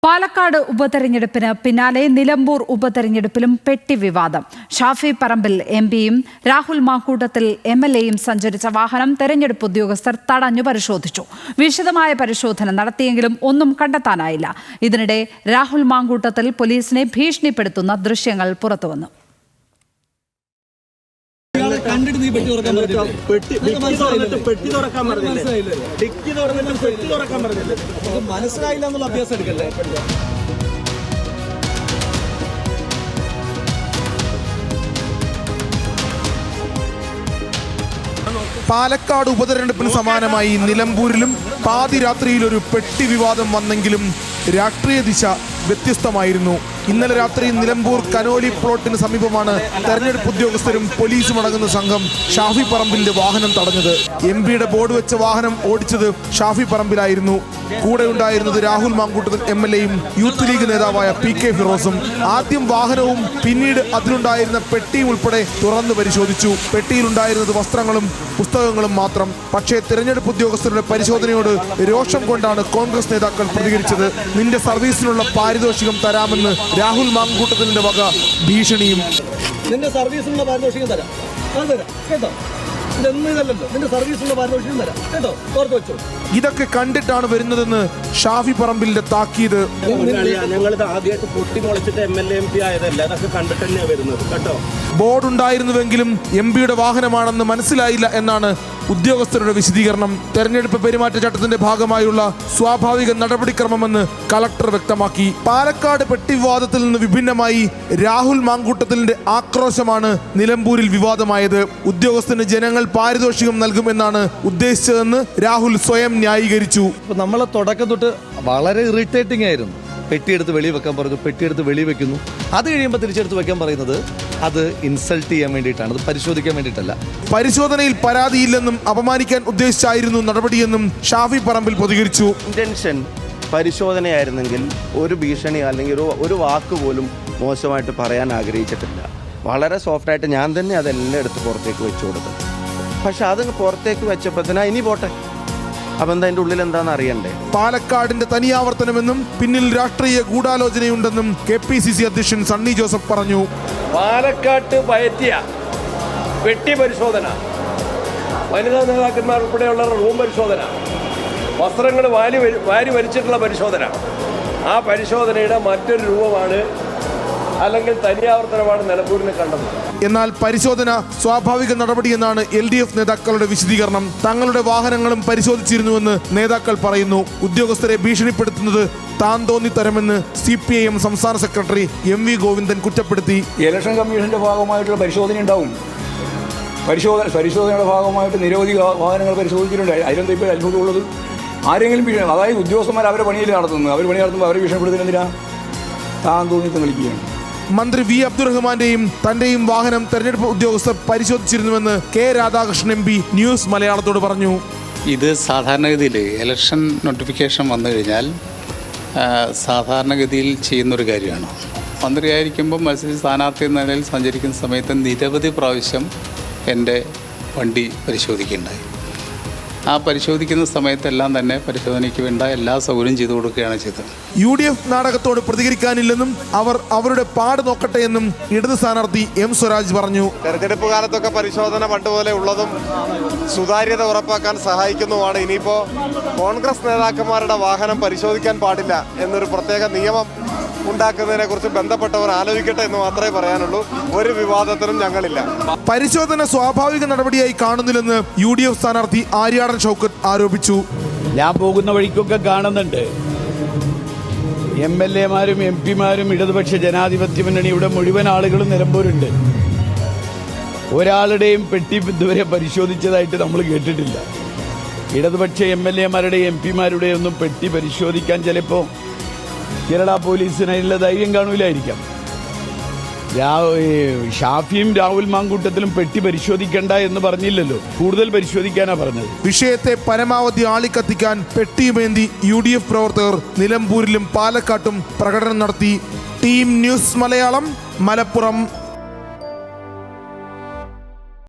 പാലക്കാട് ഉപതെരഞ്ഞെടുപ്പിന് പിന്നാലെ നിലമ്പൂർ ഉപതെരഞ്ഞെടുപ്പിലും പെട്ടി വിവാദം. ഷാഫി പറമ്പിൽ എംപിയും രാഹുൽ മാങ്കൂട്ടത്തിൽ എംഎൽഎയും സഞ്ചരിച്ച വാഹനം തെരഞ്ഞെടുപ്പ് ഉദ്യോഗസ്ഥർ തടഞ്ഞു പരിശോധിച്ചു. വിശദമായ പരിശോധന നടത്തിയെങ്കിലും ഒന്നും കണ്ടെത്താനായില്ല. ഇതിനിടെ രാഹുൽ മാങ്കൂട്ടത്തിൽ പോലീസിനെ ഭീഷണിപ്പെടുത്തുന്ന ദൃശ്യങ്ങൾ പുറത്തുവന്നു. മനസ്സിലായില്ല എന്നുള്ള അഭ്യാസം എടുക്കല്ലേ. പാലക്കാട് ഉപതെരഞ്ഞെടുപ്പിന് സമാനമായി നിലമ്പൂരിലും പാതിരാത്രിയിൽ ഒരു പെട്ടി വിവാദം വന്നെങ്കിലും രാഷ്ട്രീയ ദിശ വ്യത്യസ്തമായിരുന്നു. ഇന്നലെ രാത്രി നിലമ്പൂർ കനോലി പ്ലോട്ടിന് സമീപമാണ് തെരഞ്ഞെടുപ്പ് ഉദ്യോഗസ്ഥരും പോലീസും അടങ്ങുന്ന സംഘം ഷാഫി പറമ്പിലിന്റെ വാഹനം തടഞ്ഞത്. എംപിയുടെ ബോർഡ് വെച്ച വാഹനം ഓടിച്ചത് ഷാഫി പറമ്പിലായിരുന്നു. കൂടെ ഉണ്ടായിരുന്നത് രാഹുൽ മാങ്കൂട്ടത്തിൽ എംഎൽഎയും യൂത്ത് ലീഗ് നേതാവായ PK ഫിറോസും. ആദ്യം വാഹനവും പിന്നീട് അതിലുണ്ടായിരുന്ന പെട്ടിയും ഉൾപ്പെടെ തുറന്നു പരിശോധിച്ചു. പെട്ടിയിലുണ്ടായിരുന്നത് വസ്ത്രങ്ങളും പുസ്തകങ്ങളും മാത്രം. പക്ഷേ തെരഞ്ഞെടുപ്പ് ഉദ്യോഗസ്ഥരുടെ പരിശോധനയോട് രോഷം കൊണ്ടാണ് കോൺഗ്രസ് നേതാക്കൾ പ്രതികരിച്ചത്. നിന്റെ സർവീസിനുള്ള പാരിതോഷികം തരാമെന്ന് രാഹുൽ മാങ്കൂട്ടത്തിന്റെ വക ഭീഷണിയും. നിന്റെ സർവീസിനുള്ള പാരിതോഷികം തരാം, കേട്ടോ. ഇതൊന്നും ഇതല്ലല്ലോ, നിന്റെ സർവീസിനുള്ള പാരിതോഷികം തരാം, കേട്ടോ, ഓർത്ത് വെച്ചോ. ഇതൊക്കെ കണ്ടിട്ടാണ് വരുന്നതെന്ന് ഷാഫി പറമ്പിലിന്റെ താക്കീത്. ഞങ്ങളിത് ആദ്യമായിട്ട് പൊട്ടി മുളച്ചിട്ട് MLA MP ആയതല്ല, അതൊക്കെ കണ്ടിട്ട് തന്നെയാണ് വരുന്നത്, കേട്ടോ. ബോർഡ് ഉണ്ടായിരുന്നുവെങ്കിലും എംപിയുടെ വാഹനമാണെന്ന് മനസ്സിലായില്ല എന്നാണ് ഉദ്യോഗസ്ഥരുടെ വിശദീകരണം. തെരഞ്ഞെടുപ്പ് പെരുമാറ്റച്ചട്ടത്തിന്റെ ഭാഗമായുള്ള സ്വാഭാവിക നടപടിക്രമമെന്ന് കളക്ടർ വ്യക്തമാക്കി. പാലക്കാട് പെട്ടി വിവാദത്തിൽ നിന്ന് വിഭിന്നമായി രാഹുൽ മാങ്കൂട്ടത്തിന്റെ ആക്രോശമാണ് നിലമ്പൂരിൽ വിവാദമായത്. ഉദ്യോഗസ്ഥന് ജനങ്ങൾ പാരിതോഷികം നൽകുമെന്നാണ് ഉദ്ദേശിച്ചതെന്ന് രാഹുൽ സ്വയം ന്യായീകരിച്ചു. നമ്മളെ തുടക്കം തൊട്ട് വളരെ ഇറിറ്റേറ്റിംഗ് ആയിരുന്നു. പെട്ടിയെടുത്ത് വെളി വെക്കാൻ പറഞ്ഞു, പെട്ടിയെടുത്ത് വെളി വെക്കുന്നു. അത് കഴിയുമ്പോൾ തിരിച്ചെടുത്ത് വെക്കാൻ പറയുന്നത് അത് ഇൻസൾട്ട് ചെയ്യാൻ വേണ്ടിയിട്ടാണ്, അത് പരിശോധിക്കാൻ വേണ്ടിയിട്ടല്ല. പരിശോധനയിൽ പരാതിയില്ലെന്നും അപമാനിക്കാൻ ഉദ്ദേശിച്ചായിരുന്നു നടപടിയെന്നും ഷാഫി പറമ്പിൽ പ്രതികരിച്ചു. ഇന്റൻഷൻ പരിശോധനയായിരുന്നെങ്കിൽ ഒരു ഭീഷണി അല്ലെങ്കിൽ ഒരു വാക്ക് പോലും മോശമായിട്ട് പറയാൻ ആഗ്രഹിച്ചിട്ടില്ല. വളരെ സോഫ്റ്റായിട്ട് ഞാൻ തന്നെ അതെല്ലാം എടുത്ത് പുറത്തേക്ക് വെച്ചു കൊടുത്തത്. പക്ഷെ അത് പുറത്തേക്ക് വെച്ചപ്പോഴത്തേനാ ഇനി പോട്ടെ, അപ്പം എന്താ അതിൻ്റെ ഉള്ളിൽ എന്താണെന്ന് അറിയണ്ടേ. പാലക്കാടിന്റെ തനിയാവർത്തനമെന്നും പിന്നിൽ രാഷ്ട്രീയ ഗൂഢാലോചനയുണ്ടെന്നും KPCC അധ്യക്ഷൻ സണ്ണി ജോസഫ് പറഞ്ഞു. പാലക്കാട്ട് പയറ്റിയ പെട്ടി പരിശോധന, വനിതാ നേതാക്കന്മാർ ഉൾപ്പെടെയുള്ള റൂം പരിശോധന, വസ്ത്രങ്ങൾ വാരി വലിച്ചിട്ടുള്ള പരിശോധന, ആ പരിശോധനയുടെ മറ്റൊരു രൂപമാണ് അല്ലെങ്കിൽ തനിയാവർത്തനമാണ് നിലമ്പൂരിനെ കണ്ടത്. എന്നാൽ പരിശോധന സ്വാഭാവിക നടപടിയെന്നാണ് LDF നേതാക്കളുടെ വിശദീകരണം. തങ്ങളുടെ വാഹനങ്ങളും പരിശോധിച്ചിരുന്നുവെന്ന് നേതാക്കൾ പറയുന്നു. ഉദ്യോഗസ്ഥരെ ഭീഷണിപ്പെടുത്തുന്നത് താൻ തോന്നിത്തരമെന്ന് CPIM സംസ്ഥാന സെക്രട്ടറി MV ഗോവിന്ദൻ കുറ്റപ്പെടുത്തി. ഇലക്ഷൻ കമ്മീഷന്റെ ഭാഗമായിട്ടുള്ള പരിശോധന ഉണ്ടാവും. പരിശോധനയുടെ ഭാഗമായിട്ട് നിരവധി വാഹനങ്ങൾ പരിശോധിച്ചിട്ടുണ്ട്. അതിലെന്താ ഇപ്പോൾ അത്ഭുതമുള്ളത്? ആരെങ്കിലും ഭീഷണി, അതായത് ഉദ്യോഗസ്ഥന്മാർ അവരെ പണിയിൽ നടത്തുന്നത്, അവർ പണി നടത്തുമ്പോൾ അവരെ ഭീഷണിപ്പെടുത്തുന്നതിനാ താൻ തോന്നിത്തം കളിക്കുകയാണ്. മന്ത്രി V അബ്ദുറഹ്മാന്റെയും തന്റെയും വാഹനം തെരഞ്ഞെടുപ്പ് ഉദ്യോഗസ്ഥർ പരിശോധിച്ചിരുന്നുവെന്ന് K രാധാകൃഷ്ണൻ MP ന്യൂസ് മലയാളത്തോട് പറഞ്ഞു. ഇത് സാധാരണഗതിയിൽ ഇലക്ഷൻ നോട്ടിഫിക്കേഷൻ വന്നു കഴിഞ്ഞാൽ സാധാരണഗതിയിൽ ചെയ്യുന്നൊരു കാര്യമാണ്. മന്ത്രിയായിരിക്കുമ്പോൾ മത്സരിച്ച് സ്ഥാനാർത്ഥി എന്ന നിലയിൽ സഞ്ചരിക്കുന്ന സമയത്ത് നിരവധി പ്രാവശ്യം എൻ്റെ വണ്ടി പരിശോധിക്കുകയുണ്ടായി. ആ പരിശോധിക്കുന്ന സമയത്തെല്ലാം തന്നെ പരിശോധനയ്ക്ക് വേണ്ട എല്ലാ സൗകര്യം ചെയ്തു കൊടുക്കുകയാണ് ചെയ്തത്. UDF നാടകത്തോട് പ്രതികരിക്കാനില്ലെന്നും അവരുടെ പാട് നോക്കട്ടെ എന്നും ഇടത് സ്ഥാനാർത്ഥി M സ്വരാജ് പറഞ്ഞു. തെരഞ്ഞെടുപ്പ് കാലത്തൊക്കെ പരിശോധന പണ്ടുപോലെ ഉള്ളതും സുതാര്യത ഉറപ്പാക്കാൻ സഹായിക്കുന്നതുമാണ്. ഇനിയിപ്പോൾ കോൺഗ്രസ് നേതാക്കന്മാരുടെ വാഹനം പരിശോധിക്കാൻ പാടില്ല എന്നൊരു പ്രത്യേക നിയമം ഉണ്ടാക്കുന്നതിനെ കുറിച്ച് ബന്ധപ്പെട്ടവർ ആലോചിക്കട്ടെ എന്ന് മാത്രമേ പറയാനുള്ളൂ. ഒരു വിവാദത്തിനും ഞങ്ങളില്ല. പരിശോധന സ്വാഭാവിക നടപടിയായി കാണുന്നില്ലെന്ന് UDF സ്ഥാനാർത്ഥി ആര്യാടൻ ഷൗക്കത്ത് ആരോപിച്ചു. ഞാൻ പോകുന്ന വഴിക്കൊക്കെ കാണുന്നുണ്ട് MLA-മാരും MP-മാരും ഇടതുപക്ഷ ജനാധിപത്യ മുന്നണിയുടെ മുഴുവൻ ആളുകളും നിലമ്പൂരുണ്ട്. ഒരാളുടെയും പെട്ടി ഇതുവരെ പരിശോധിച്ചതായിട്ട് നമ്മൾ കേട്ടിട്ടില്ല. ഇടതുപക്ഷ MLA-മാരുടെയും MP-മാരുടെയും ഒന്നും പെട്ടി പരിശോധിക്കാൻ ചിലപ്പോൾ കേരള പോലീസിന് അതിനുള്ള ധൈര്യം കാണൂലായിരിക്കാം. ഷാഫിയും രാഹുൽ മാങ്കൂട്ടത്തിലും പെട്ടി പരിശോധിക്കണ്ട എന്ന് പറഞ്ഞില്ലല്ലോ, കൂടുതൽ പരിശോധിക്കാനാ പറഞ്ഞത്. വിഷയത്തെ പരമാവധി ആളിക്കത്തിക്കാൻ പെട്ടിയുമേന്തി UDF പ്രവർത്തകർ നിലമ്പൂരിലും പാലക്കാട്ടും പ്രകടനം നടത്തി. Team news Malayalam, Malappuram.